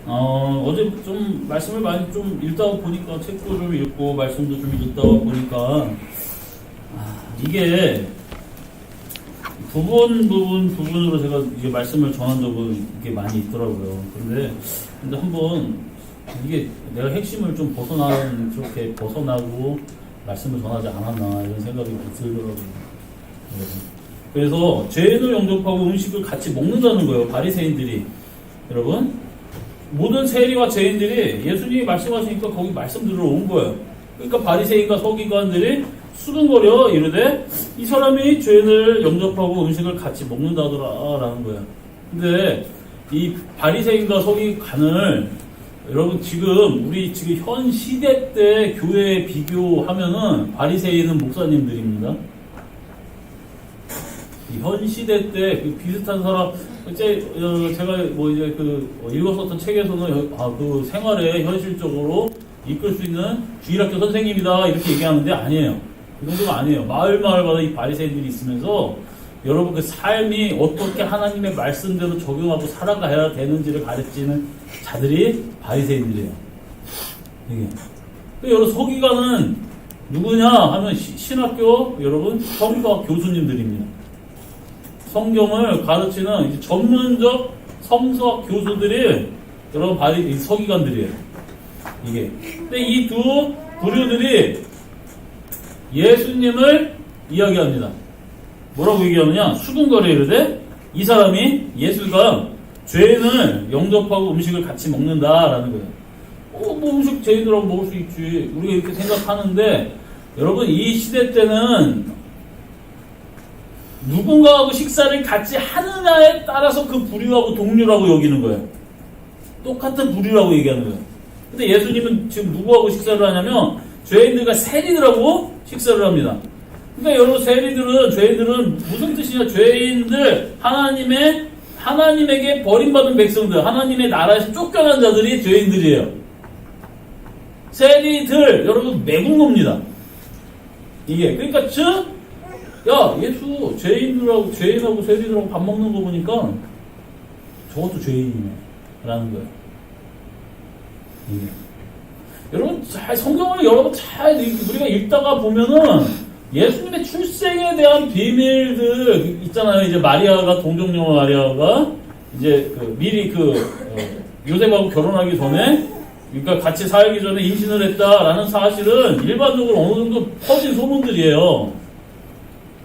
어제 좀 말씀을 많이 좀 읽다가 보니까 책도 좀 읽고 말씀도 좀 읽다가 보니까 이게 부분으로 제가 이게 말씀을 전한 적은 이게 많이 있더라고요. 근데 한번 이게 내가 핵심을 좀 그렇게 벗어나고 말씀을 전하지 않았나 이런 생각이 들더라고요. 그래서 죄인을 영접하고 음식을 같이 먹는다는 거예요. 바리새인들이. 여러분, 모든 세리와 죄인들이 예수님이 말씀하시니까 거기 말씀 들으러 온 거예요. 그러니까 바리새인과 서기관들이 수근거려 이르되 이 사람이 죄인을 영접하고 음식을 같이 먹는다더라라는 거예요. 근데 이 바리새인과 서기관을 여러분 우리 지금 현 시대 때 교회에 비교하면은 바리새인은 목사님들입니다. 현 시대 때 비슷한 사람 제가 읽었었던 책에서는 그 생활에 현실적으로 이끌 수 있는 주일학교 선생님이다 이렇게 얘기하는데 아니에요. 그 정도가 아니에요. 마을마다 이 바리새인들이 있으면서 여러분 그 삶이 어떻게 하나님의 말씀대로 적용하고 살아가야 되는지를 가르치는 자들이 바리새인들이에요. 이게. 여러분 서기관은 누구냐 하면 신학교 여러분 성서학 교수님들입니다. 성경을 가르치는 이제 전문적 성서학 교수들이 여러분 서기관들이에요. 이게. 근데 이 두 부류들이 예수님을 이야기합니다. 뭐라고 얘기하느냐? 수군거려 이르되 이 사람이 예수가 죄인을 영접하고 음식을 같이 먹는다라는 거예요. 뭐 음식 죄인들하고 먹을 수 있지. 우리가 이렇게 생각하는데 여러분 이 시대 때는 누군가하고 식사를 같이 하느냐에 따라서 그 부류하고 동류라고 여기는 거예요. 똑같은 부류라고 얘기하는 거예요. 근데 예수님은 지금 누구하고 식사를 하냐면 죄인들과 세리들하고 식사를 합니다. 그러니까 여러분 죄인들은 무슨 뜻이냐? 죄인들, 하나님에게 버림받은 백성들, 하나님의 나라에서 쫓겨난 자들이 죄인들이에요. 세리들, 여러분 매국노입니다. 이게 그러니까 예수 죄인하고 세리들하고 밥 먹는 거 보니까 저것도 죄인이네 라는 거예요. 이게. 여러분 성경을 여러분 우리가 읽다가 보면은 예수님의 출생에 대한 비밀들 있잖아요. 이제 동정녀 마리아가 이제 미리 요셉하고 결혼하기 전에 그러니까 같이 살기 전에 임신을 했다라는 사실은 일반적으로 어느 정도 퍼진 소문들이에요.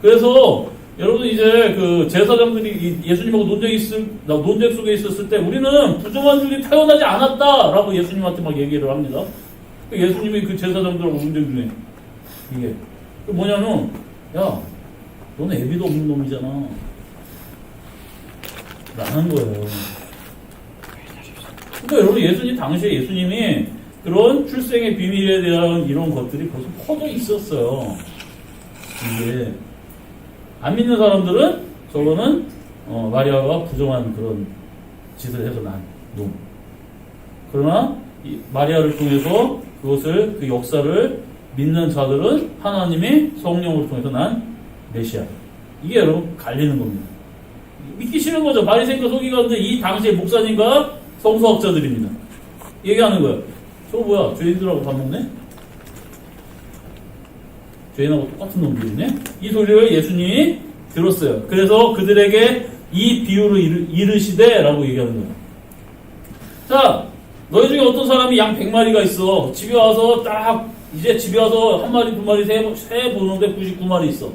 그래서 여러분 이제 제사장들이 예수님하고 논쟁 속에 있었을 때 우리는 부정한 줄이 태어나지 않았다라고 예수님한테 막 얘기를 합니다. 예수님이 그 제사장들하고 논쟁 중에 이게 뭐냐면 너는 애비도 없는 놈이잖아 라는 거예요. 그러니까 여러분 당시에 예수님이 그런 출생의 비밀에 대한 이런 것들이 벌써 퍼져 있었어요. 이게 안 믿는 사람들은 저거는 마리아가 부정한 그런 짓을 해서 난 놈. 그러나 마리아를 통해서 그 역사를 믿는 자들은 하나님의 성령으로 통해서 난 메시아. 이게 여러분 갈리는 겁니다. 믿기 싫은 거죠. 바리새인과 서기관들 이 당시의 목사님과 성서학자들입니다. 얘기하는 거예요. 저거 뭐야? 죄인들하고 밥 먹네? 죄인하고 똑같은 놈들이네? 이 소리를 예수님이 들었어요. 그래서 그들에게 이 비유를 이르시되 라고 얘기하는 거예요. 자, 너희 중에 어떤 사람이 양 100마리가 있어. 집에 와서 한 마리, 두 마리 세 보는데 99마리 있어.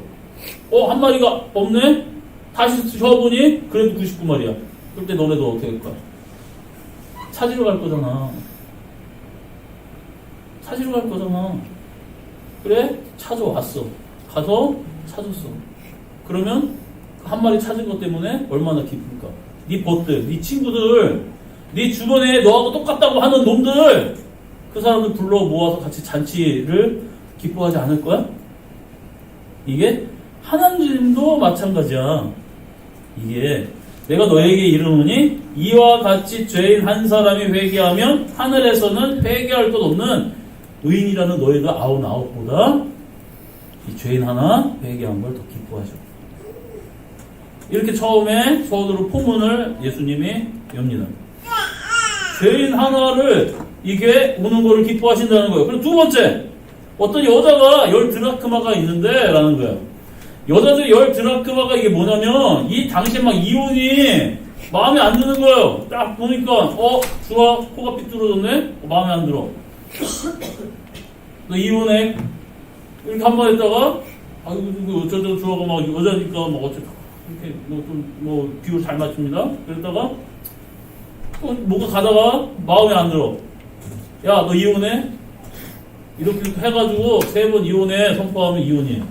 한 마리가 없네? 다시 쉬어보니 그래도 99마리야. 그럴 때 너네도 어떻게 할 거야? 찾으러 갈 거잖아. 그래? 찾아왔어. 가서 찾았어. 그러면 한 마리 찾은 것 때문에 얼마나 기쁠까? 네 벗들, 네 친구들, 네 주변에 너하고 똑같다고 하는 놈들, 그 사람들 불러 모아서 같이 잔치를 기뻐하지 않을 거야? 이게 하나님도 마찬가지야. 이게 내가 너에게 이르노니 이와 같이 죄인 한 사람이 회개하면 하늘에서는 회개할 것 없는 의인이라는 너희들 99보다 이 죄인 하나 회개한 걸 더 기뻐하죠. 이렇게 처음에 서두로 포문을 예수님이 엽니다. 죄인 하나를 이게 오는 거를 기뻐하신다는 거예요. 그리고 두 번째, 어떤 여자가 10드라크마가 있는데 라는 거예요. 여자들 10드라크마가 이게 뭐냐면 이 당시에 막 이혼이 마음에 안 드는 거예요. 딱 보니까 좋아, 코가 삐뚤어졌네. 마음에 안 들어. 너 이혼해. 이렇게 한 번 했다가 어쩌다 좋아가 막 여자니까 막 어쩌다 이렇게 뭐 비율 잘 맞춥니다. 그랬다가 또 뭐가 가다가 마음에 안 들어. 야, 너 이혼해? 이렇게 해가지고 3번 이혼해 선포하면 이혼이에요.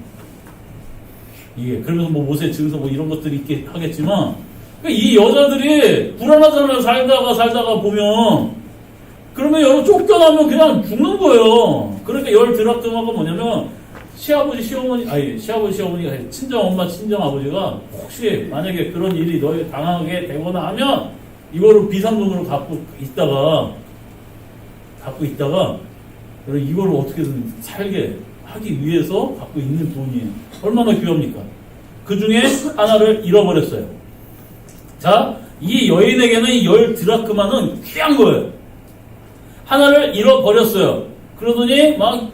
이게 그러면서 뭐 모세 증서 뭐 이런 것들이 있게 하겠지만, 그러니까 이 여자들이 불안하잖아요. 살다가 보면. 그러면 여러 쫓겨나면 그냥 죽는 거예요. 그러니까 10드라크마가 뭐냐면 시아버지 시어머니가 친정엄마 친정아버지가 혹시 만약에 그런 일이 너희 당하게 되거나 하면 이거를 비상금으로 갖고 있다가 이걸 어떻게든 살게 하기 위해서 갖고 있는 돈이에요. 얼마나 귀합니까? 그 중에 하나를 잃어버렸어요. 자, 이 여인에게는 이 10드라크마는 귀한 거예요. 하나를 잃어버렸어요. 그러더니 막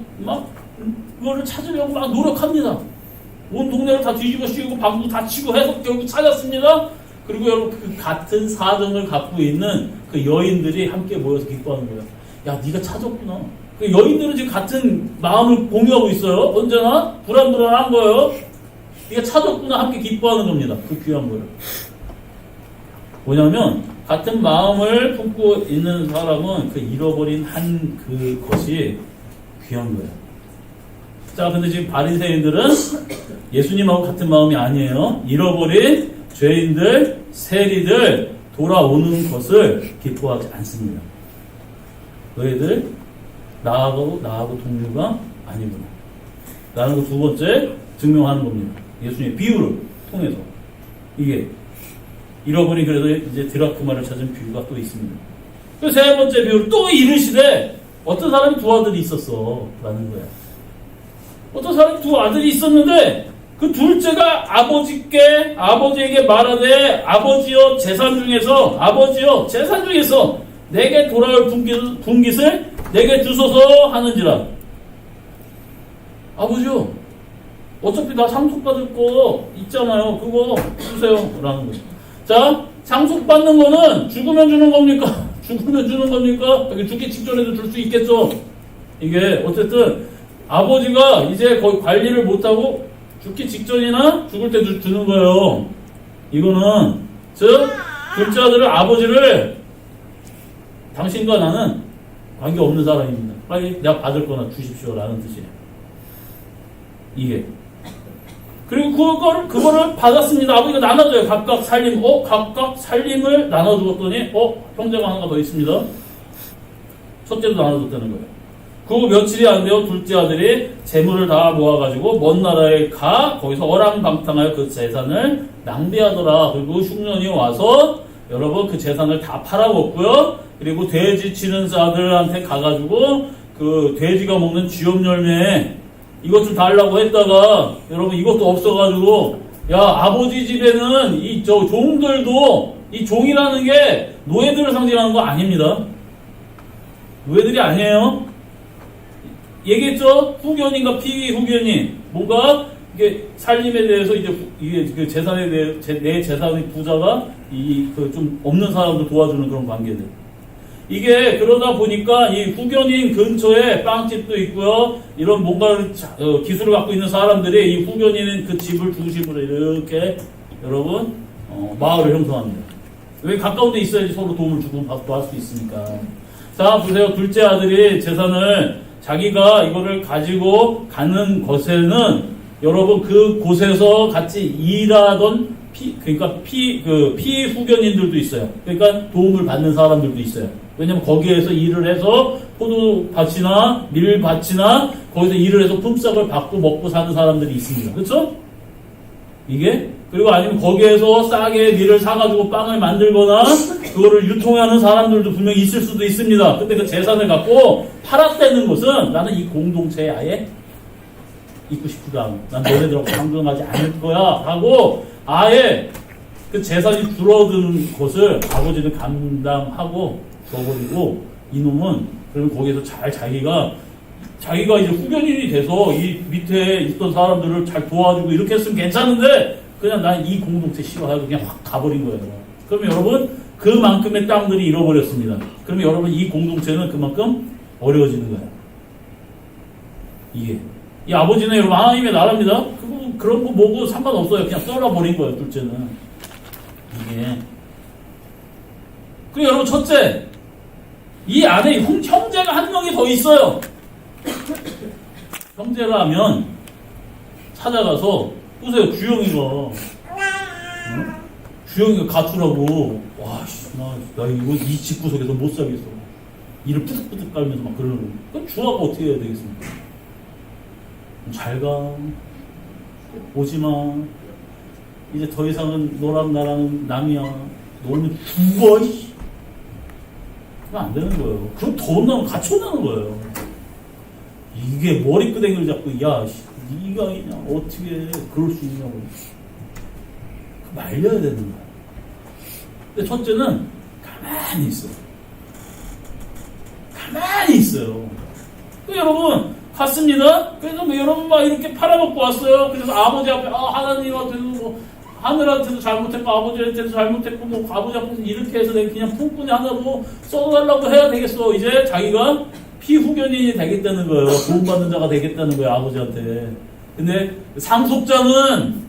그거를 찾으려고 막 노력합니다. 온 동네를 다 뒤집어 씌우고 방구 다 치고 해서 결국 찾았습니다. 그리고 여러분 그 같은 사정을 갖고 있는 그 여인들이 함께 모여서 기뻐하는 거예요. 야, 네가 찾았구나. 그 여인들은 지금 같은 마음을 공유하고 있어요. 언제나 불안한 거예요. 네가 찾았구나. 함께 기뻐하는 겁니다. 그 귀한 거예요. 뭐냐면 같은 마음을 품고 있는 사람은 그 잃어버린 그것이 귀한 거예요. 자, 근데 지금 바리새인들은 예수님하고 같은 마음이 아니에요. 잃어버린 죄인들, 세리들 돌아오는 것을 기뻐하지 않습니다. 너희들 나하고 동료가 아니구나 라는 거 두 번째 증명하는 겁니다. 예수님의 비유를 통해서. 이게 잃어버린 그래도 이제 드라크마를 찾은 비유가 또 있습니다. 그 세 번째 비유를 또 이르시되 어떤 사람이 두 아들이 있었어 라는 거야. 어떤 사람이 두 아들이 있었는데 그 둘째가 아버지에게 말하되 아버지여 재산 중에서 내게 돌아올 분깃을 내게 주소서 하는지라. 아버지요, 어차피 나 상속받을 거 있잖아요. 그거 주세요 라는 거죠. 자, 상속받는 거는 죽으면 주는 겁니까? 여기 죽기 직전에도 줄 수 있겠죠. 이게 어쨌든 아버지가 이제 거의 관리를 못하고 죽기 직전이나 죽을 때 주는 거예요. 이거는 즉 둘째 아들을 아버지를 당신과 나는 관계없는 사람입니다. 빨리 내가 받을 거나 주십시오 라는 뜻이에요. 이게 그리고 그거를 받았습니다. 아버지가 나눠줘요. 각각 살림을 나눠주었더니 형제가 하나가 더 있습니다. 첫째도 나눠줬다는 거예요. 그 며칠이 안 되어 둘째 아들이 재물을 다 모아가지고 먼 나라에 거기서 어랑방탕하여 그 재산을 낭비하더라. 그리고 흉년이 와서 여러분 그 재산을 다 팔아먹고요. 그리고 돼지 치는 자들한테 가가지고 그 돼지가 먹는 쥐염 열매 이것 좀 달라고 했다가 여러분 이것도 없어가지고 야, 아버지 집에는 이 종들도 이 종이라는 게 노예들을 상징하는 거 아닙니다. 노예들이 아니에요. 얘기했죠? 후견인과 피후견인. 뭔가, 이게, 살림에 대해서 이게 그 재산에 대해, 내 재산의 부자가 좀 없는 사람들 도와주는 그런 관계들. 이게 그러다 보니까 이 후견인 근처에 빵집도 있고요. 이런 뭔가 기술을 갖고 있는 사람들이 이 후견인 그 집을 중심으로 이렇게 여러분, 마을을 형성합니다. 왜 가까운 데 있어야지 서로 도움을 주고 받고 할 수 있으니까. 자, 보세요. 둘째 아들이 재산을 자기가 이거를 가지고 가는 것에는 여러분 그 곳에서 같이 일하던 피후견인들도 있어요. 그러니까 도움을 받는 사람들도 있어요. 왜냐면 거기에서 일을 해서 포도밭이나 밀밭이나 거기서 일을 해서 품삯을 받고 먹고 사는 사람들이 있습니다. 그렇죠? 이게 그리고 아니면 거기에서 싸게 밀을 사가지고 빵을 만들거나 그거를 유통하는 사람들도 분명히 있을 수도 있습니다. 근데 그 재산을 갖고 팔았다는 것은 나는 이 공동체에 아예 있고 싶지도 않아. 난 너네들하고 상종하지 않을 거야 하고 아예 그 재산이 줄어드는 것을 아버지는 감당하고 줘버리고 이놈은 그러면 거기에서 잘 자기가 이제 후견인이 돼서 이 밑에 있던 사람들을 잘 도와주고 이렇게 했으면 괜찮은데 그냥 난 이 공동체 싫어하고 그냥 확 가버린 거예요. 그러면 여러분 그만큼의 땅들이 잃어버렸습니다. 그러면 여러분 이 공동체는 그만큼 어려워지는 거예요. 이게 이 아버지는 여러분 하나님의 나라입니다. 그런 거 뭐고 상관없어요. 그냥 썰어버린 거예요. 둘째는 이게. 그리고 여러분 첫째, 이 안에 형제가 한 명이 더 있어요. 형제라면 찾아가서 보세요. 주영이가 가출하고 나 이거 이 집구석에서 못 살겠어. 이를 뿌득뿌득 깔면서 막 그러는 거예요. 그럼 주아가 어떻게 해야 되겠습니까? 잘 가. 오지마. 이제 더 이상은 너랑 나랑 남이야. 너는 죽어. 그건 안 되는 거예요. 그럼 더 혼나면 같이 혼나는 거예요. 이게 머리끄댕이를 잡고 야 네가 그냥 어떻게 그럴 수 있냐고 말려야 되는 거야. 근데 첫째는 가만히 있어. 가만히 있어요. 여러분 갔습니다. 그래서 뭐 여러분 막 이렇게 팔아먹고 왔어요. 그래서 아버지 앞에 하나님한테도 뭐 하늘한테도 잘못했고 아버지한테도 잘못했고 뭐 아버지 앞에서 이렇게 해서 내가 그냥 품꾼이 하나 뭐 써달라고 해야 되겠어. 이제 자기가 피후견인이 되겠다는 거예요. 도움받는 자가 되겠다는 거예요. 아버지한테. 근데 상속자는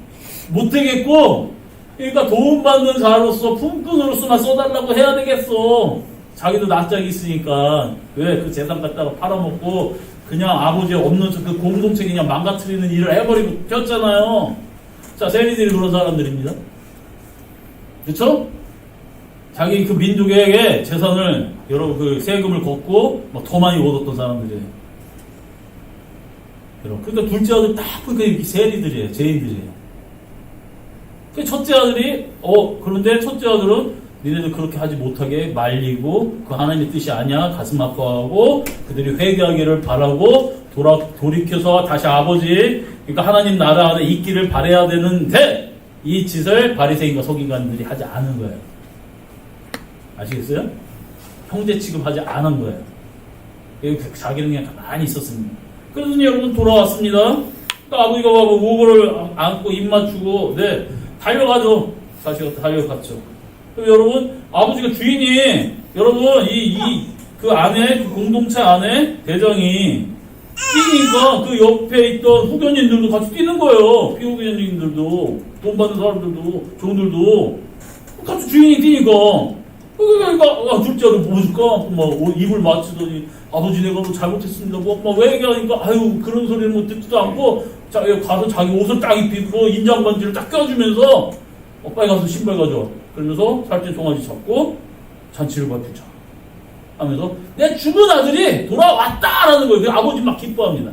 못 되겠고 그러니까 도움받는 자로서 품꾼으로서만 써달라고 해야 되겠어. 자기도 낯짝이 있으니까 왜 그 재산 갖다가 팔아먹고 그냥 아버지 없는 그 공동체 그냥 망가뜨리는 일을 해버리고 폈잖아요. 자, 세리들이 그런 사람들입니다. 그쵸? 자기 그 민족에게 재산을 여러분 그 세금을 걷고 막 더 많이 얻었던 사람들이에요. 여러분 그러니까 둘째 아들 딱 보니까 세리들이에요. 죄인들이에요. 그 첫째 아들이 그런데 첫째 아들은 니네들 그렇게 하지 못하게 말리고 그 하나님의 뜻이 아니야 가슴 아파하고 그들이 회개하기를 바라고 돌이켜서 다시 아버지 그러니까 하나님 나라 안에 있기를 바라야 되는데 이 짓을 바리새인과 서기관들이 하지 않은 거예요. 아시겠어요? 형제 취급하지 않은 거예요. 자기는 그냥 가만히 있었습니다. 그래서 여러분 돌아왔습니다. 아버지가 와서 우거를 안고 입 맞추고 달려가죠. 다시 달려갔죠. 그럼 여러분 아버지가 주인이 여러분 그 안에 그 공동체 안에 대장이 뛰니까 그 옆에 있던 후견인들도 같이 뛰는 거예요. 피후견인들도 돈 받는 사람들도 종들도 같이 주인이 뛰니까 그러니까 둘째를 뭐 줄까? 막 입을 맞추더니 아버지 내가 뭐 잘못했습니다. 막 왜 얘기하니까 아유 그런 소리는 뭐 듣지도 않고 가서 자기 옷을 딱 입히고 인장 반지를 딱 껴주면서 빨리 가서 신발 가져와. 그러면서 살찐 송아지 잡고 잔치를 받자 하면서 내 죽은 아들이 돌아왔다라는 거예요. 아버지 막 기뻐합니다.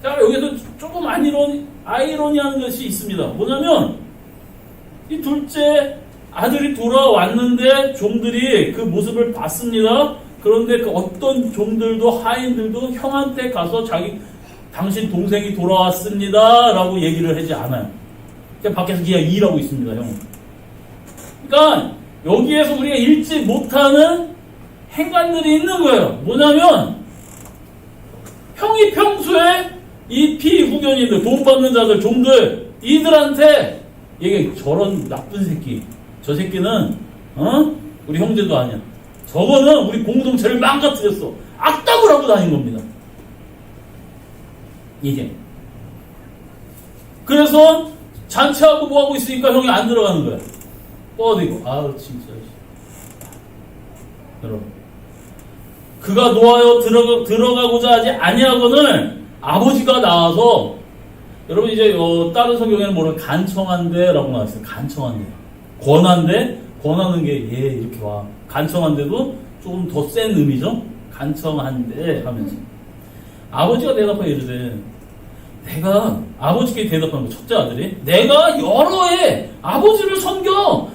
자 여기서 조금 아이러니한 것이 있습니다. 뭐냐면 이 둘째 아들이 돌아왔는데 종들이 그 모습을 봤습니다. 그런데 그 어떤 종들도 하인들도 형한테 가서 당신 동생이 돌아왔습니다 라고 얘기를 하지 않아요. 그냥 밖에서 그냥 일하고 있습니다. 형은. 그러니까 여기에서 우리가 읽지 못하는 행간들이 있는 거예요. 뭐냐면 형이 평소에 이 피후견인들 도움받는 자들 종들 이들한테 얘기 저런 나쁜 새끼 저 새끼는 우리 형제도 아니야. 저거는 우리 공동체를 망가뜨렸어. 악담을 하고 다닌 겁니다. 이게. 그래서 잔치하고 뭐하고 있으니까 형이 안 들어가는 거야. 뻗이고. 아우 진짜. 여러분. 그가 놓아여 들어가고자 하지 아니하거늘 아버지가 나와서 여러분 이제 다른 성경에는 뭐라 간청한데라고 나왔어요. 간청한데. 권하는 게 이렇게 와. 간청한데도 조금 더 센 의미죠. 간청한데 하면서 아버지가 대답하여 이르되 아버지께 대답하는 거 첫째 아들이 내가 여러 해 아버지를 섬겨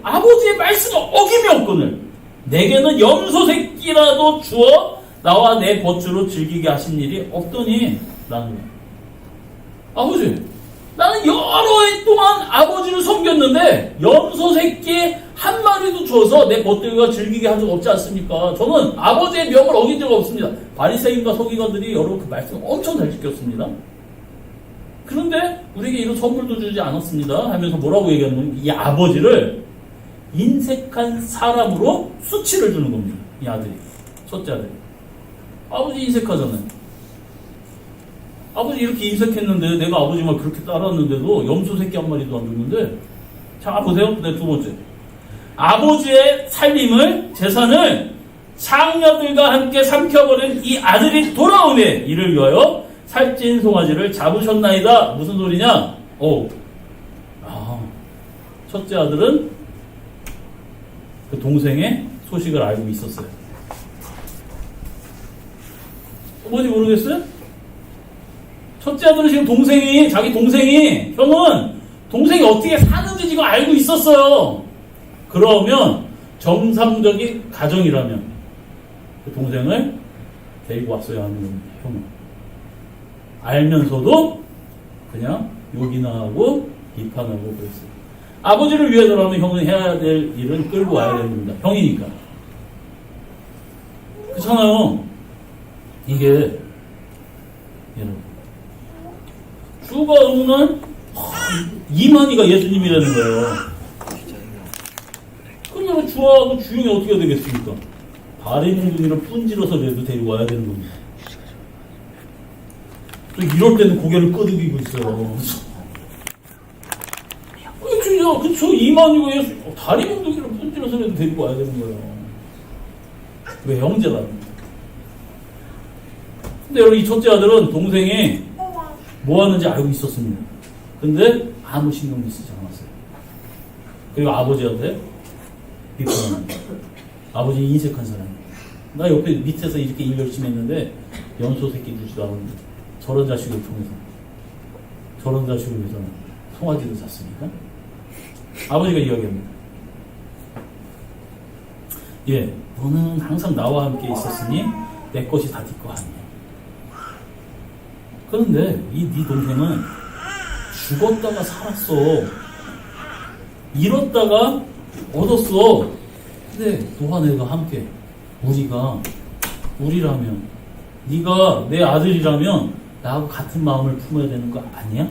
아버지의 말씀을 어김이 없거늘 내게는 염소 새끼라도 주어 나와 내 거주로 즐기게 하신 일이 없더니 라는 거야. 아버지 나는 여러 해 동안 아버지를 섬겼는데 염소 새끼 한 마리도 줘서 내 벗들과 즐기게 한 적 없지 않습니까? 저는 아버지의 명을 어긴 적 없습니다. 바리새인과 서기관들이 여러분 그 말씀 엄청 잘 지켰습니다. 그런데 우리에게 이런 선물도 주지 않았습니다 하면서 뭐라고 얘기하냐면 이 아버지를 인색한 사람으로 수치를 주는 겁니다. 이 아들이, 첫째 아들이. 아버지 인색하잖아요. 아버지 이렇게 인색했는데 내가 아버지 말 그렇게 따랐는데도 염소 새끼 한 마리도 안 줬는데, 자 보세요. 네, 두 번째, 아버지의 살림을, 재산을 장녀들과 함께 삼켜버린 이 아들이 돌아오매 이를 위하여 살찐 송아지를 잡으셨나이다. 무슨 소리냐? 첫째 아들은 그 동생의 소식을 알고 있었어요. 뭔지 모르겠어요? 첫째 아들은 지금 자기 동생이, 형은 동생이 어떻게 사는지 지금 알고 있었어요. 그러면 정상적인 가정이라면 그 동생을 데리고 왔어야 하는 겁니다. 형은. 알면서도 그냥 욕이나 하고 비판하고 그랬어요. 아버지를 위해서라면 형은 해야 될 일은 끌고 와야 됩니다. 형이니까. 그렇잖아요. 이게 여러분, 주가 없는 이만희가 예수님이라는 거예요. 그러면 주하고 주형이 어떻게 되겠습니까? 바리몽둥이를 분질러서라도 데리고 와야 되는 겁니다. 또 이럴 때는 고개를 끄덕이고 있어요. 진짜 그쵸, 이만희가 예수 다리몽둥이를 분질러서라도 데리고 와야 되는 거예요. 왜 형제라는? 근데 여러분, 이 첫째 아들은 동생이 뭐 하는지 알고 있었습니다. 근데 아무 신경도 쓰지 않았어요. 그리고 아버지한테 비판합니다. 아버지 인색한 사람이에요. 나 옆에 밑에서 이렇게 일 열심히 했는데 염소 새끼 주지도 않았는데 저런 자식을 통해서, 저런 자식을 위해서는 송아지를 샀으니까. 아버지가 이야기합니다. 예, 너는 항상 나와 함께 있었으니 내 것이 다 네 거 아니야. 그런데 네 동생은 죽었다가 살았어. 잃었다가 얻었어. 근데 너와 내가 함께, 우리라면, 네가 내 아들이라면 나하고 같은 마음을 품어야 되는 거 아니야?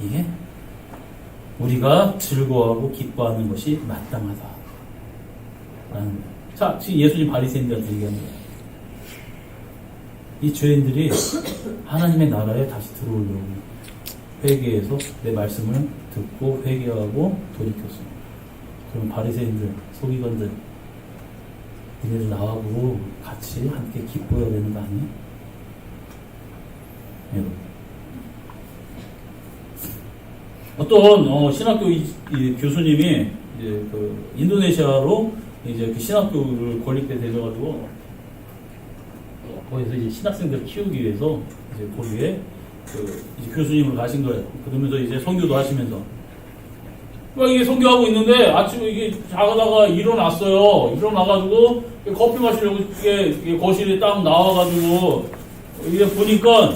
이게 우리가 즐거워하고 기뻐하는 것이 마땅하다. 자, 지금 예수님 바리새인들한테 얘기합니다. 이 죄인들이 하나님의 나라에 다시 들어오려고 회개해서 내 말씀을 듣고 회개하고 돌이켰습니다. 그럼 바리새인들, 서기관들, 니네들 나하고 같이 함께 기뻐해야 되는 거 아니에요? 여러분, 어떤 신학교 교수님이 이제 그 인도네시아로 이제 그 신학교를 건립에 되셔가지고 거기서 이제 신학생들을 키우기 위해서 이제 거기에 그 이제 교수님으로 가신 거예요. 그러면서 이제 선교도 하시면서 막 이게 선교하고 있는데 아침에 이게 자다가 일어났어요. 일어나가지고 커피 마시려고 이게 거실에 딱 나와가지고 이게 보니까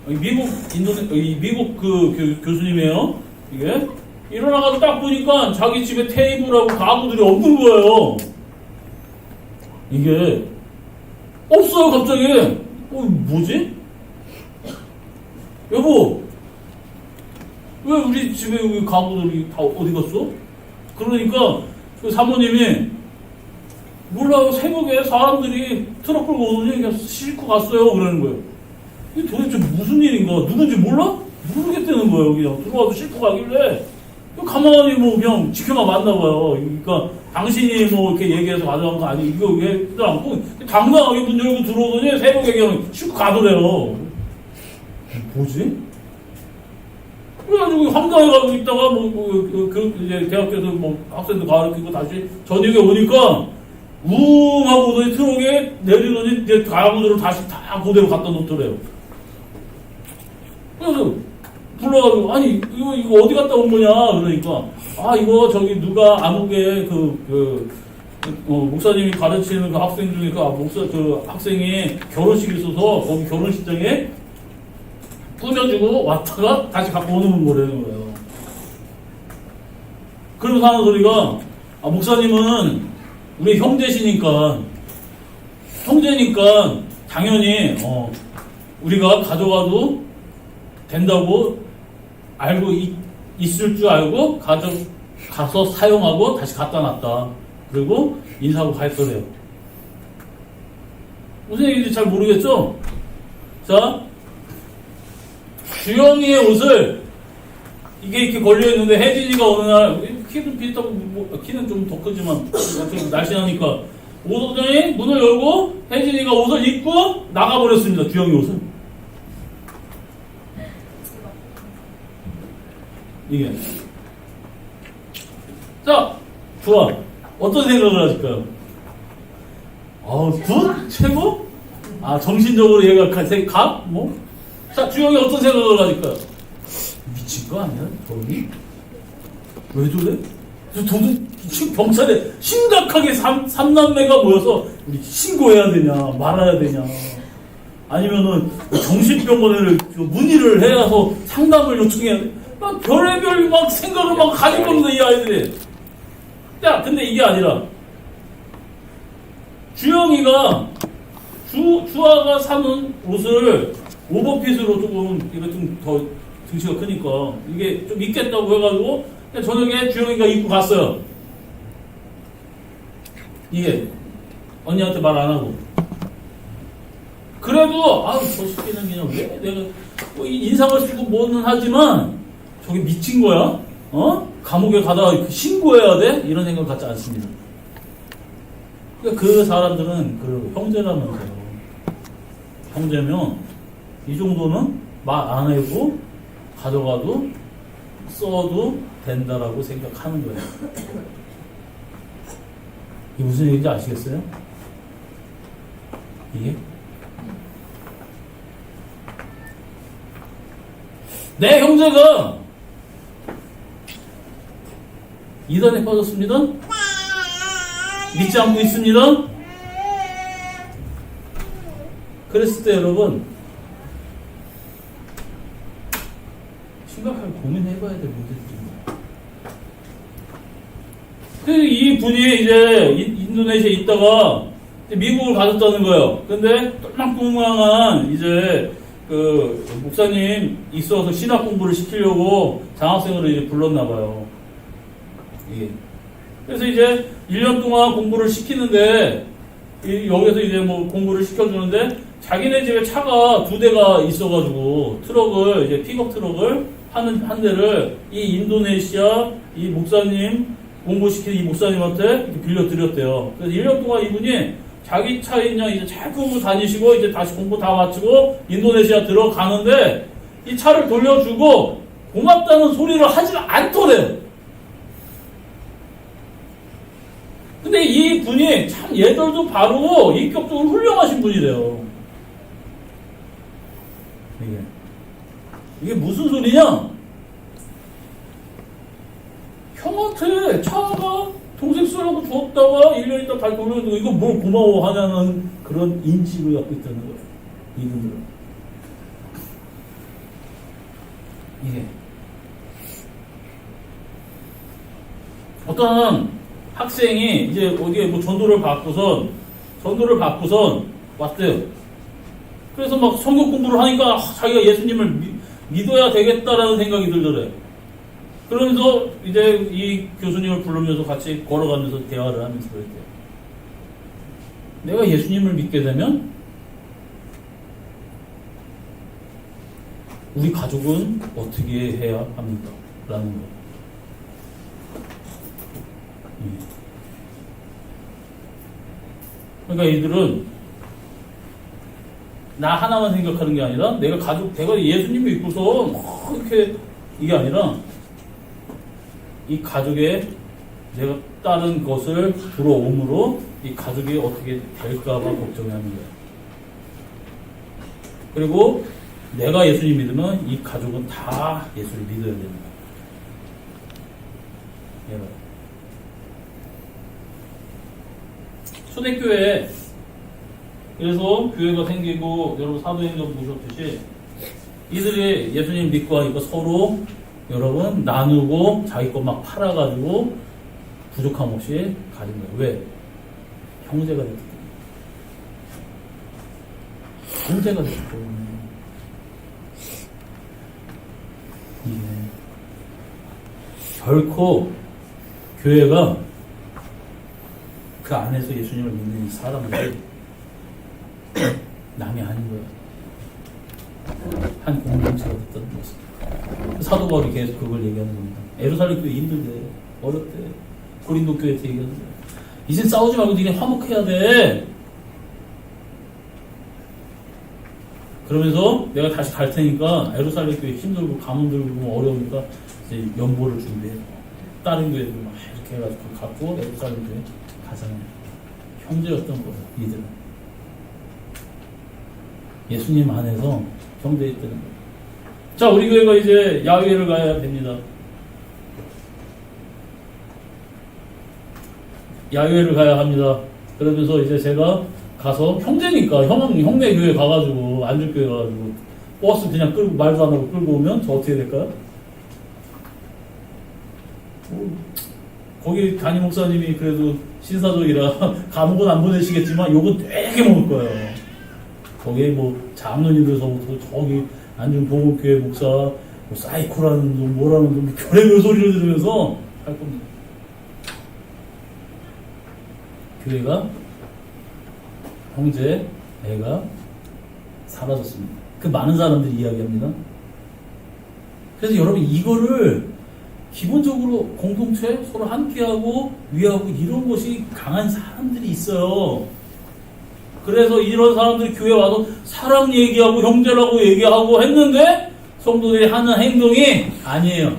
미국 그 교수님이에요. 이게 일어나가지고 딱 보니까 자기 집에 테이블하고 가구들이 없는 거예요. 이게 없어요, 갑자기. 뭐지? 여보, 왜 우리 집에 여기 가구들이 다 어디 갔어? 그러니까 그 사모님이 몰라요. 새벽에 사람들이 트럭 끌고 오더니 그냥 싣고 갔어요. 그러는 거예요. 이게 도대체 무슨 일인가? 누군지 몰라? 모르겠다는 거예요. 그냥 들어와서 싣고 가길래 가만히 뭐 그냥 지켜만 봤나 봐요. 그러니까 당신이 뭐 이렇게 얘기해서 가져간 거 아니, 이거 왜 그들 않고 당당하게 문 열고 들어오더니 새벽에 그냥 싣고 가더래요. 뭐지? 그래가지고 황당해가지고 있다가 이제 대학교에서 학생들 가르치고 다시 저녁에 오니까 하고 오더니 트럭에 내리더니 이제 가구들을 다시 다 그대로 갖다 놓더래요. 그래서 불러가지고, 아니, 이거 어디 갔다 온 거냐? 그러니까, 이거 저기 누가 암흑에 목사님이 가르치는 그 학생 중에 그 학생이 결혼식이 있어서 거기 결혼식장에 꾸며주고 왔다가 다시 갖고 오는 거라는 거예요. 그러면서 하는 소리가, 목사님은 우리 형제시니까 당연히 우리가 가져가도 된다고 알고 있을 줄 알고 가서 사용하고 다시 갖다 놨다. 그리고 인사하고 갈 거래요. 무슨 얘기인지 잘 모르겠죠? 자, 주영이의 옷을 이게 이렇게 걸려있는데 혜진이가 어느 날 키도 비슷하고 키는 좀 더 크지만 좀 날씬하니까 오더니 문을 열고 혜진이가 옷을 입고 나가버렸습니다. 주영이 옷을. 이게. 자, 좋아. 어떤 생각을 하실까요? 굿? 최고? 정신적으로 얘가 각? 뭐? 자, 주영이 어떤 생각을 하실까요? 미친 거 아니야? 도둑이? 왜 저래? 도둑, 경찰에 심각하게 삼남매가 모여서 우리 신고해야 되냐, 말아야 되냐. 아니면은 정신병원에 문의를 해서 상담을 요청해야 돼. 막 별의별 막 생각을 막 가지고 있는 이 아이들이. 야, 근데 이게 아니라 주영이가 주아가 사는 옷을 오버핏으로 조금 이거 좀 더 등치가 크니까 이게 좀 입겠다고 해가지고 그냥 저녁에 주영이가 입고 갔어요. 이게 언니한테 말 안 하고. 그래도 저 새끼는 그냥 왜 내가 뭐 인상을 쓰고 뭐는 하지만 저게 미친 거야? 감옥에 가다가 신고해야 돼? 이런 생각 갖지 않습니다. 그러니까 그 사람들은 그 형제라면서요. 형제면 이 정도는 말 안 하고 가져가도 써도 된다라고 생각하는 거예요. 이게 무슨 얘기인지 아시겠어요? 이게? 내 형제가 이단에 빠졌습니다. 믿지 않고 있습니다. 그랬을 때 여러분 심각하게 고민해봐야 될 문제들입니다. 이 분이 이제 인도네시아에 있다가 미국을 가셨다는 거예요. 근데 똘망똘망한 이제 그 목사님 있어서 신학 공부를 시키려고 장학생으로 이제 불렀나 봐요. 예. 그래서 이제 1년 동안 공부를 시키는데 여기서 이제 뭐 공부를 시켜주는데 자기네 집에 차가 2대가 있어가지고 트럭을 이제 픽업 트럭을 한 대를 이 인도네시아 이 목사님 공부시킨 이 목사님한테 빌려드렸대요. 그래서 1년 동안 이분이 자기 차에 그냥 이제 잘 끌고 다니시고 이제 다시 공부 다 마치고 인도네시아 들어가는데 이 차를 돌려주고 고맙다는 소리를 하지 않더래요. 근데 이 분이 참 예절도 바르고 인격적으로 훌륭하신 분이래요. 이게 무슨 소리냐? 형한테 차가 동생 쓰라고 줬다가 1년 있다 다시 돌려주고 이거 뭘 고마워하냐는 그런 인식을 갖고 있다는 거예요. 이분들은. 이게 어떤 학생이 이제 어디에 뭐 전도를 받고선 왔대요. 그래서 막 성경 공부를 하니까 자기가 예수님을 믿어야 되겠다라는 생각이 들더래. 그러면서 이제 이 교수님을 부르면서 같이 걸어가면서 대화를 하면서 그랬대요. 내가 예수님을 믿게 되면 우리 가족은 어떻게 해야 합니까? 라는 거예요. 그러니까 이들은 나 하나만 생각하는 게 아니라 내가 예수님 믿고서 이렇게 이게 아니라 이 가족에 내가 다른 것을 들어옴으로 이 가족이 어떻게 될까봐 걱정하는 거예요. 그리고 내가 예수님 믿으면 이 가족은 다 예수를 믿어야 됩니다. 초대교회 그래서 교회가 생기고 여러분 사도행전 보셨듯이 이들이 예수님 믿고 하니까 서로 여러분 나누고 자기 것 막 팔아가지고 부족함 없이 가진 거예요. 왜? 형제가 됐기 때문에. 형제가 됐기 때문에. 이게 결코 교회가 그 안에서 예수님을 믿는 사람들이 남이 아닌 거예요. 한 공동체가 됐다는 것입니다. 사도 바울이 계속 그걸 얘기하는 겁니다. 예루살렘 교회 힘들대, 어렵대. 고린도 교회한테 얘기하는데 이젠 싸우지 말고 니네 화목해야 돼. 그러면서 내가 다시 갈 테니까 예루살렘 교회 힘들고 가뭄 들고 어려우니까 이제 연보를 준비해. 다른 교회들 막 이렇게 해가지고 갖고 예루살렘 교회 가잖아요. 형제였던 거예요. 이들은 예수님 안에서 형제였다는 거예요. 자, 우리 교회가 이제 야외를 가야 됩니다. 야외를 가야 합니다. 그러면서 이제 제가 가서 형제니까 형네 교회 가가지고 안주교회 가가지고 버스 그냥 끌고 말도 안 하고 끌고 오면 저 어떻게 될까요? 거기 담임 목사님이 그래도 신사적이라 감옥은 안 보내시겠지만 욕은 되게 먹을 거예요. 거기에 뭐 장로님들서부터 저기 안중보건교회 목사 뭐 사이코라는 놈 뭐라는 놈 별의별 소리를 들으면서 할 겁니다. 교회가 형제, 애가 사라졌습니다. 그 많은 사람들이 이야기합니다. 그래서 여러분 이거를 기본적으로 공동체 서로 함께하고 위하고 이런 것이 강한 사람들이 있어요. 그래서 이런 사람들이 교회 와서 사랑 얘기하고 형제라고 얘기하고 했는데 성도들이 하는 행동이 아니에요.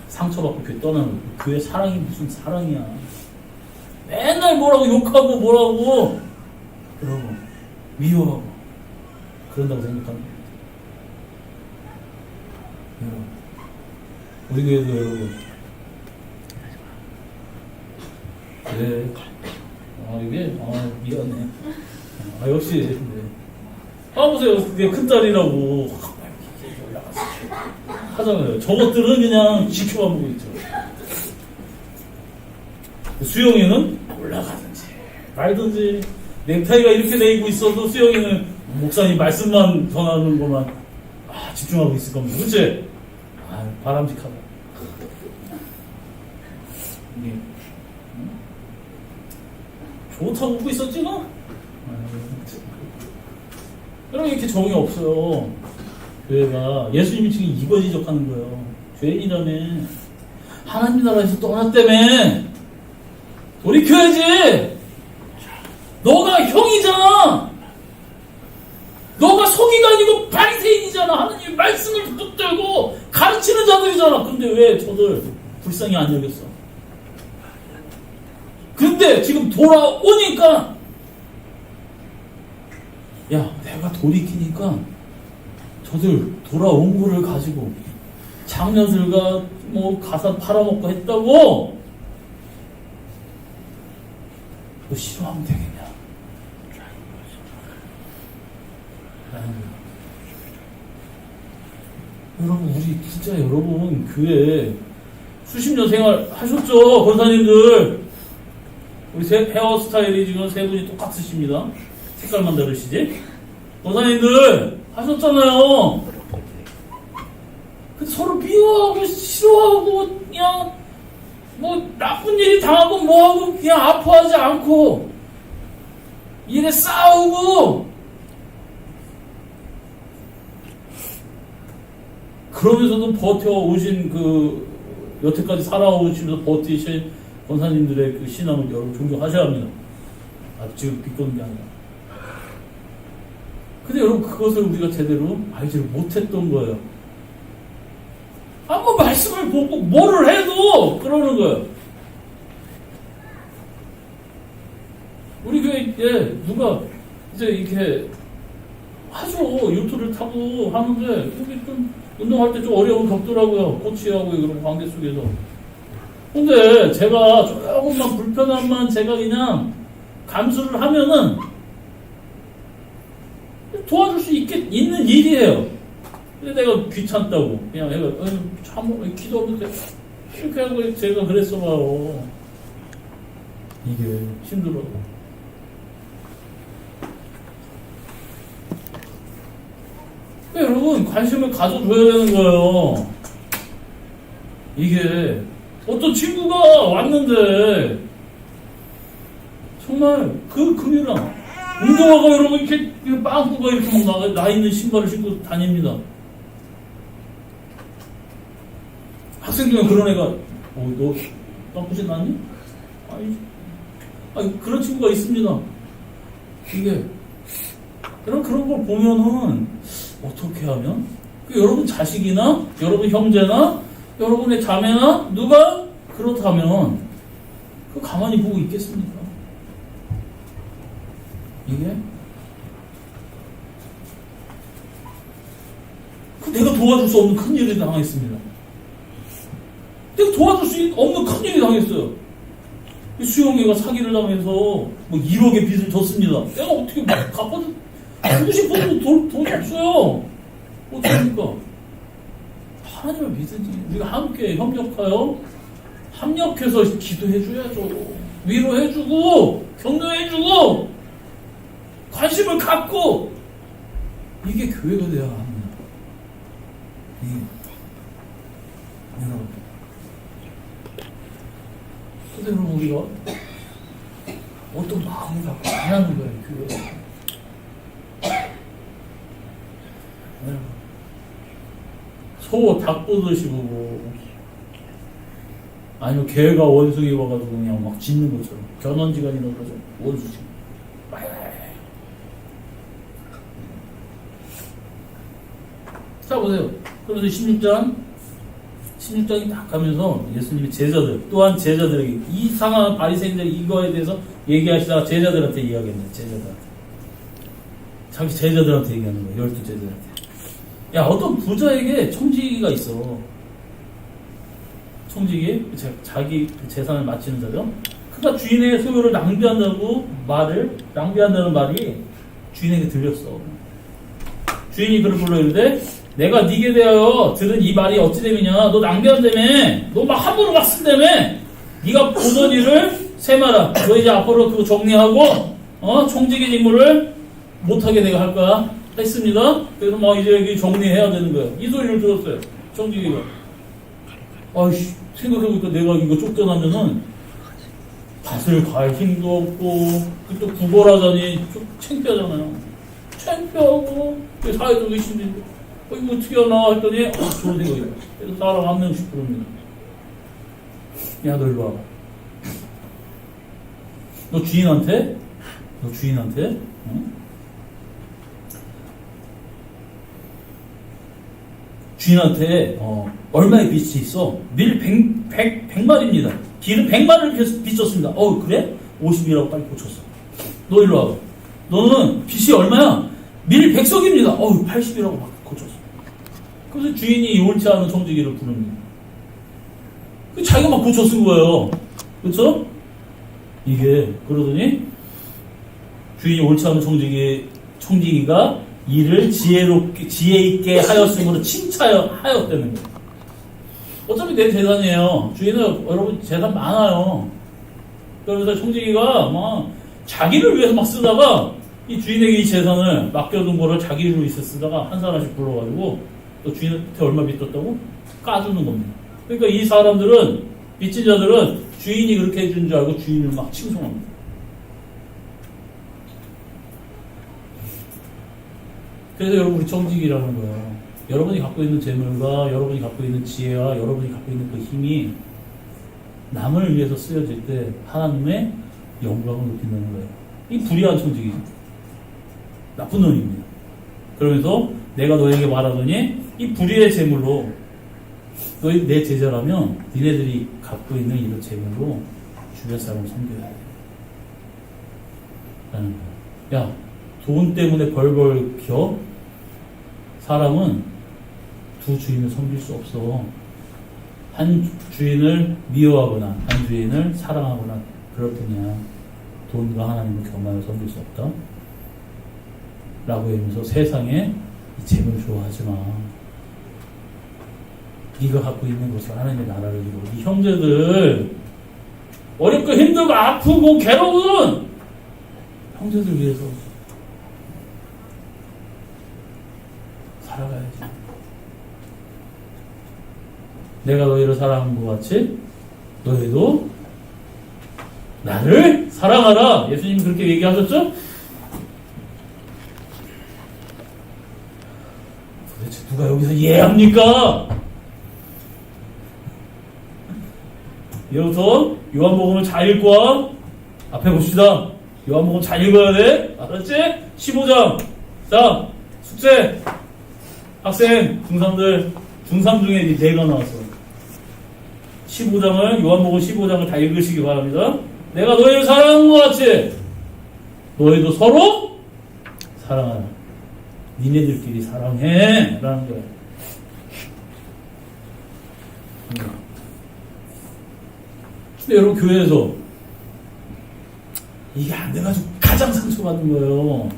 상처받고 교회 떠나는 거예요. 교회 사랑이 무슨 사랑이야. 맨날 뭐라고 욕하고 뭐라고 그러고 미워하고 그런다고 생각합니다. 여러분 우리 교회도 여러분 그래 이게 미안해 역시 보세요 내 큰딸이라고 올라갔어 하잖아요. 저것들은 그냥 지켜만 보고 있죠. 수영이는 올라가든지 말든지 넥타이가 이렇게 내리고 있어도 수영이는 목사님 말씀만 전하는 것만 집중하고 있을 겁니다. 그치? 바람직하다. 이게 좋다고 웃고 있었지 너? 여러분 이렇게 정이 없어요. 교회가 예수님이 지금 이거 지적하는 거예요. 죄인이라며 하나님 나라에서 떠났다며 돌이켜야지. 너가 형이잖아. 너가 서기가 아니고 바리새인이잖아. 하나님의 말씀을 붙들고 가르치는 자들이잖아. 근데 왜 저들 불쌍히 안 여겼어? 근데 지금 돌아오니까 야 내가 돌이키니까 저들 돌아온 거를 가지고 장녀들과 뭐 가사 팔아먹고 했다고 너 싫어하면 되겠냐? 여러분 우리 진짜 여러분 교회 수십 년 생활 하셨죠? 권사님들 우리 헤어스타일이 지금 세 분이 똑같으십니다. 색깔만 다르시지? 권사님들 하셨잖아요. 근데 서로 미워하고 싫어하고 그냥 뭐 나쁜 일이 당하고 뭐하고 그냥 아파하지 않고 일에 싸우고 그러면서도 버텨오신 그 여태까지 살아오시면서 버티신 권사님들의 그 신앙을 여러분 존경하셔야 합니다. 지금 비꼬는 게 아니라. 근데 여러분 그것을 우리가 제대로 알지를 못했던 거예요. 한번 말씀을 보고 뭐를 해도 그러는 거예요. 우리 교회에 누가 이제 이렇게 하죠. 요트를 타고 하는데 여기 좀 운동할 때 좀 어려움을 겪더라고요. 코치하고 그런 관계 속에서. 근데 제가 조금만 불편함만 제가 그냥 감수를 하면은 도와줄 수 있는 일이에요. 근데 내가 귀찮다고 그냥 애가 참 기도 없는데 이렇게 한 거에 제가 그랬어 봐요. 이게 힘들어. 그러니까 여러분 관심을 가져줘야 되는 거예요. 이게 어떤 친구가 왔는데 정말 그 금이랑 운동화가 여러분 이렇게 빵꾸가 이렇게 막 나 있는 신발을 신고 다닙니다. 학생 중에 그런 애가 너 빵꾸신 났니? 아니 그런 친구가 있습니다. 이게 그런 걸 보면은 어떻게 하면 여러분 자식이나 여러분 형제나 여러분의 자매나 누가 그렇다면 그 가만히 보고 있겠습니까? 이게 내가 도와줄 수 없는 큰 일을 당했습니다. 내가 도와줄 수 없는 큰 일이 당했어요. 수영이가 사기를 당해서 뭐 1억의 빚을 졌습니다. 내가 어떻게 갚아주고 싶어도 돈이 없어요. 어떡합니까? 하나님을 믿으니 우리가 함께 협력해서 기도해줘야죠. 위로해주고 격려해주고 관심을 갖고 이게 교회가 돼야 합니다. 여러분, 그래서 여러분 우리가 어떤 마음을 갖고 안 하는 거예요, 교회. 소 닭 보듯이 보고 아니면 개가 원숭이 와가지고 그냥 막 짖는 것처럼 견원지간이라고 그러죠. 원수지. 자 보세요. 그러면서 16장이 딱 가면서 예수님이 또한 제자들에게 이 상황 바리새인들이 이거에 대해서 얘기하시다가 제자들한테 이야기했는데 자기 제자들한테 얘기하는 거예요. 12제자들한테. 야, 어떤 부자에게 청지기가 있어. 청지기, 자기 재산을 마치는 자죠. 그가 주인의 소유를 낭비한다는 말이 주인에게 들렸어. 주인이 그를 불러 이르되 내가 네게 대하여 들은 이 말이 어찌 됨이냐. 너 낭비한다며. 너 막 함부로 막 쓴다며. 네가 보던 일을 세마라. 너 이제 앞으로 그거 정리하고 청지기 직무를 못하게 내가 할 거야. 했습니다. 그래서 막 이제 여기 정리해야 되는 거예요. 이 소리를 들었어요. 청지기가. 아이씨, 생각해보니까 내가 이거 쫓겨나면은 밭을 갈 힘도 없고, 또 구걸하자니 좀 창피하잖아요. 창피하고, 사회적 의심도 있고, 이거 어떻게 하나 했더니, 좋은 생각이에요. 그래서 사람 한 명씩 부릅니다. 야, 너 일로 와봐. 너 주인한테? 응? 주인한테 얼마의 빚이 있어? 밀 100마리입니다. 기름 100마리를 빚졌습니다. 그래? 50이라고 빨리 고쳤어. 너 일로 와봐. 너는 빚이 얼마야? 밀 100석입니다. 80이라고 막 고쳤어. 그래서 주인이 옳지 않은 청지기를 부릅니다. 자기가 막 고쳐 쓴 거예요. 그렇죠? 이게 그러더니 주인이 옳지 않은 청지기가 이를 지혜 있게 하였으므로 칭찬하였다는 거예요. 어차피 내 재산이에요. 주인은 여러분 재산 많아요. 그래서 청지기가 막 자기를 위해서 막 쓰다가 이 주인에게 이 재산을 맡겨둔 거를 자기를 위해서 쓰다가 한 사람씩 불러가지고 또 주인한테 얼마 빚졌다고 까주는 겁니다. 그러니까 이 사람들은 빚진 자들은 주인이 그렇게 해준 줄 알고 주인을 막 칭송합니다. 그래서 여러분 우리 청지기라는 거예요. 여러분이 갖고 있는 재물과 여러분이 갖고 있는 지혜와 여러분이 갖고 있는 그 힘이 남을 위해서 쓰여질 때 하나님의 영광을 느낀다는 거예요. 이 불의한 청지기죠. 나쁜 놈입니다. 그러면서 내가 너에게 말하더니 이 불의의 재물로 너희 내 제자라면 니네들이 갖고 있는 이런 재물로 주변 사람을 섬겨야 돼. 라는 거예요. 야, 돈 때문에 벌벌 겨? 사람은 두 주인을 섬길 수 없어. 한 주인을 미워하거나 한 주인을 사랑하거나 그럴 뿐이야. 돈과 하나님을 겸하여 섬길 수 없다. 라고 하면서 세상에 이 재물 좋아하지 마. 네가 갖고 있는 것으로 하나님의 나라를 이루고 이 형제들 어렵고 힘들고 아프고 괴로운 형제들 위해서 살아가야지. 내가 너희를 사랑한 것 같이 너희도 나를 사랑하라. 예수님이 그렇게 얘기하셨죠? 도대체 누가 여기서 이해합니까? 이어서 요한복음을 잘 읽고 와. 앞에 봅시다. 요한복음 잘 읽어야 돼. 알았지? 15장. 자, 숙제. 학생, 중3들, 중3 중에 내가 나왔어. 15장을, 요한복음 15장을 다 읽으시기 바랍니다. 내가 너희를 사랑한 것 같이 너희도 서로 사랑하라. 니네들끼리 사랑해. 라는 거야. 근데 여러분, 교회에서 이게 안 돼가지고 가장 상처받는 거예요.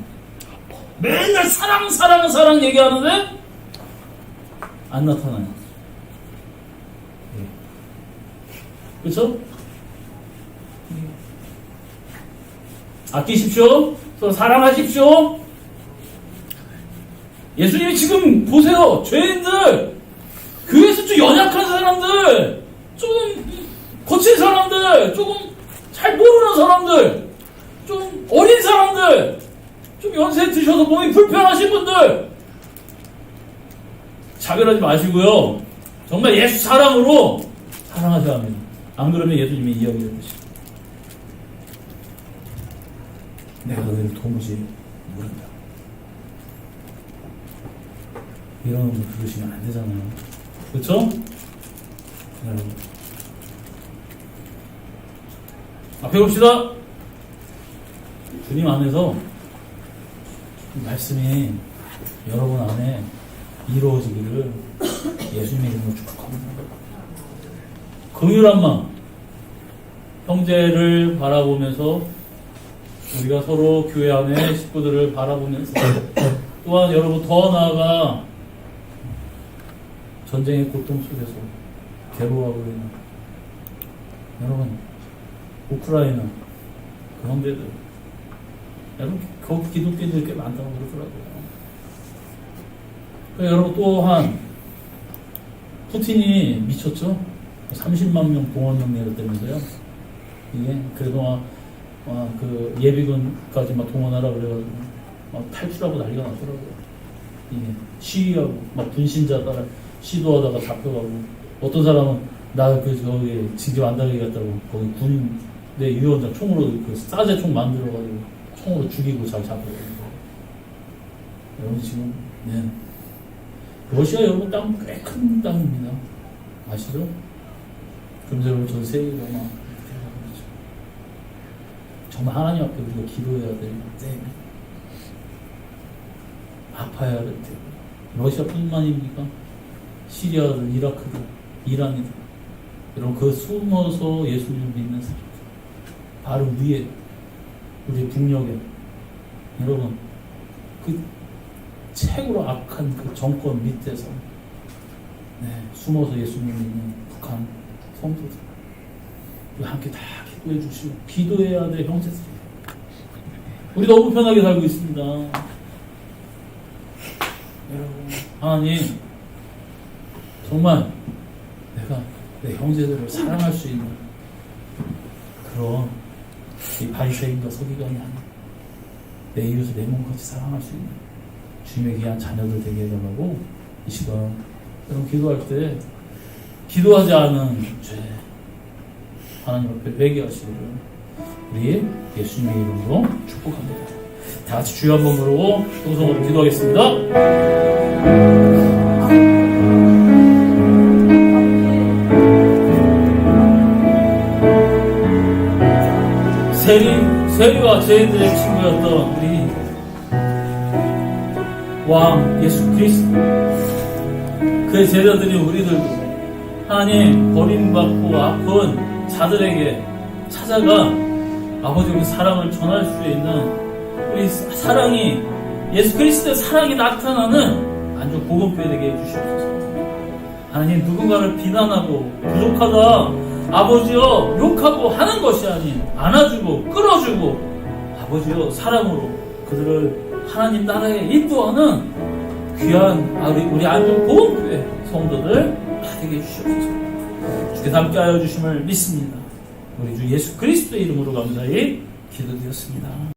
맨날 사랑 얘기하는데 안 나타나요. 그렇죠? 아끼십시오. 서로 사랑하십시오. 예수님이 지금 보세요. 죄인들, 교회에서 좀 연약한 사람들, 좀 거친 사람들, 조금 잘 모르는 사람들, 좀 어린 사람들, 좀 연세 드셔서 몸이 불편하신 분들 차별하지 마시고요. 정말 예수 사랑으로 사랑하셔야 합니다. 안 그러면 예수님이 이야기를 해주시죠. 내가 너희를 도무지 모른다. 이런 거 들으시면 안 되잖아요. 그렇죠? 여러분. 앞에 봅시다. 주님 안에서 말씀이 여러분 안에 이루어지기를 예수님의 이름으로 축복합니다. 긍휼한 마음, 형제를 바라보면서 우리가 서로 교회 안에 식구들을 바라보면서 또한 여러분 더 나아가 전쟁의 고통 속에서 괴로워하고 있는 여러분 우크라이나 그 형제들 여러분 거기 기독교인들 꽤 많다고 그러더라고요. 여러분 또한 푸틴이 미쳤죠? 30만 명 동원령 내렸다면서요. 이게 그래도 그 예비군까지 막 동원하라 그래가지고 막 탈출하고 난리가 났더라고요. 이게 시위하고 막 분신자 따라 시도하다가 잡혀가고 어떤 사람은 나 그 저기 징계 안 당하겠다고 거기 군대 유언장 총으로 그 싸제 총 만들어가지고 총으로 죽이고 잘 잡혀가지고 여러분 지금 네. 러시아 여러분 땅 꽤 큰 땅입니다. 아시죠? 그런데 여러분 전 세계가 막 그렇죠. 정말 하나님 앞에 우리가 기도해야 될 때 아파야 될 때 러시아뿐만입니까? 시리아든 이라크든 이란이든 여러분 그 숨어서 예수님을 믿는 사람들 바로 위에 우리 북녘에 여러분 그 최고로 악한 그 정권 밑에서 네, 숨어서 예수님을 믿는 북한 성도들 우리 함께 다 기도해 주시고 기도해야 될 형제들 우리 너무 편하게 살고 있습니다. 여러분 하나님 정말 내가 내 형제들을 사랑할 수 있는 그런 이 바리새인과 서기관이 아닌 내 이웃을 내 몸같이 사랑할 수 있는 주님의 귀한 자녀들 되게 해달라고 이 시간 여러분 기도할 때 기도하지 않은 죄 하나님 앞에 회개하시기를 우리 예수님의 이름으로 축복합니다. 다 같이 주여 한번 부르고 동성으로 기도하겠습니다. 세리와 죄인들의 친구였던 우리 왕 예수 그리스도 그의 제자들이 우리들도 하나님 버림받고 아픈 자들에게 찾아가 아버지의 사랑을 전할 수 있는 우리 사랑이 예수 그리스도의 사랑이 나타나는 안주 복음표 되게 해주시옵소서. 하나님 누군가를 비난하고 부족하다 아버지여 욕하고 하는 것이 아닌 안아주고 끌어주고 아버지여 사랑으로 그들을 하나님 나라에 인도하는 귀한 우리 안중 보험교회 성도들 다 되게 해주시옵소서. 주께서 함께하여 주심을 믿습니다. 우리 주 예수 그리스도의 이름으로 감사히 기도드렸습니다.